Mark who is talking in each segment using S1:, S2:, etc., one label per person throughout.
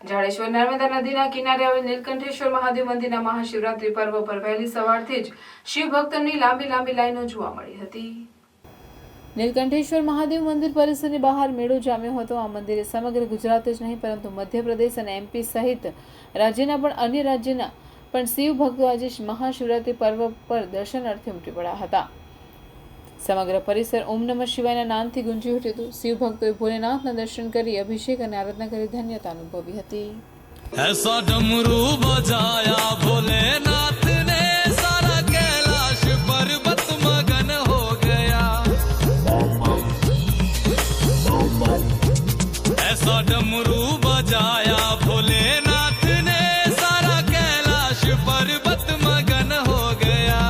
S1: જાડેશ્વર નર્મદા નદીના કિનારે આવેલ નીલકંઠેશ્વર મહાદેવ મંદિરના મહાશિવરાત્રી પર્વ પર વહેલી સવારથી જ શિવ ભક્તોની લાંબી લાઈનો જોવા મળી હતી। નીલકંઠેશ્વર મહાદેવ મંદિર પરિસરની બહાર મેળો જામ્યો હતો। આ મંદિરે સમગ્ર ગુજરાત જ નહીં પરંતુ મધ્યપ્રદેશ અને એમપી સહિત રાજ્યના પણ અન્ય રાજ્યના પણ શિવ ભક્તો આજે મહાશિવરાત્રી પર્વ પર દર્શનાર્થે ઉમટી પડ્યા હતા। સમગ્ર પરિસર ઓમ નમઃ શિવાયના નાદથી ગુંજી ઉઠ્યું હતું। શિવ ભક્તોએ ભોલેનાથના દર્શન કરી અભિષેક અને આરાધના કરી ધન્યતા અનુભવી હતી।
S2: ऐसा डमरू बजाया भोलेनाथ ने सारा कैलाश पर्वत मगन हो गया। ऐसा डमरू बजाया भोलेनाथ ने सारा कैलाश पर्वत मगन हो गया।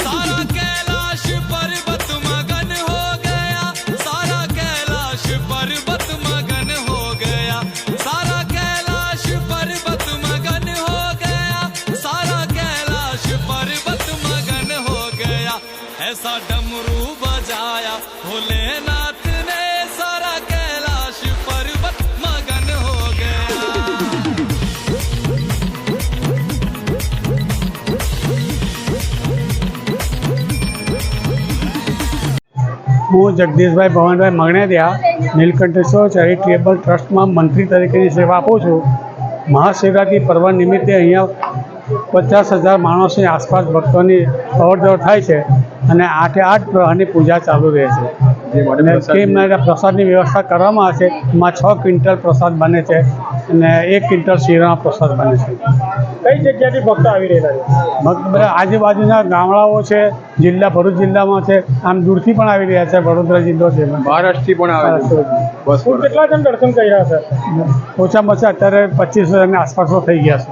S2: सारा कैलाश पर्वत मगन हो गया। सारा कैलाश पर्वत मगन हो गया। सारा कैलाश पर्वत मगन हो गया। सारा कैलाश पर्वत मगन हो गया। ऐसा डमरू बजाया भोलेनाथ ने सारा कैलाश पर्वत मगन हो गया।
S3: હું જગદીશભાઈ ભવનભાઈ મગણેરિયા નીલકંઠેશ્વર ચેરિટેબલ ટ્રસ્ટમાં મંત્રી તરીકેની સેવા આપું છું। મહાશિવરાત્રિ પર્વ નિમિત્તે અહીંયા 50,000 માણસની આસપાસ ભક્તોની અવરજવર થાય છે અને 8 પ્રહરની પૂજા ચાલુ રહે છે। અને કેમ પ્રસાદની વ્યવસ્થા કરવામાં આવે છે। એમાં 6 ક્વિન્ટલ પ્રસાદ બને છે અને 1 ક્વિન્ટલ શીરાનો પ્રસાદ બને છે।
S4: કઈ જગ્યાથી ભક્તો આવી રહેલા છે?
S3: ભક્ત બધા આજુબાજુના ગામડાઓ છે, જિલ્લા ભરૂચ જિલ્લામાં છે, આમ દૂરથી પણ આવી રહ્યા છે। વડોદરા જિલ્લો છે,
S4: મહારાષ્ટ્રથી પણ આવે છે। બસ કેટલા જણ દર્શન કરી રહ્યા છે?
S3: ઓછામાં ઓછા અત્યારે 25,000ની આસપાસ થઈ ગયા છે।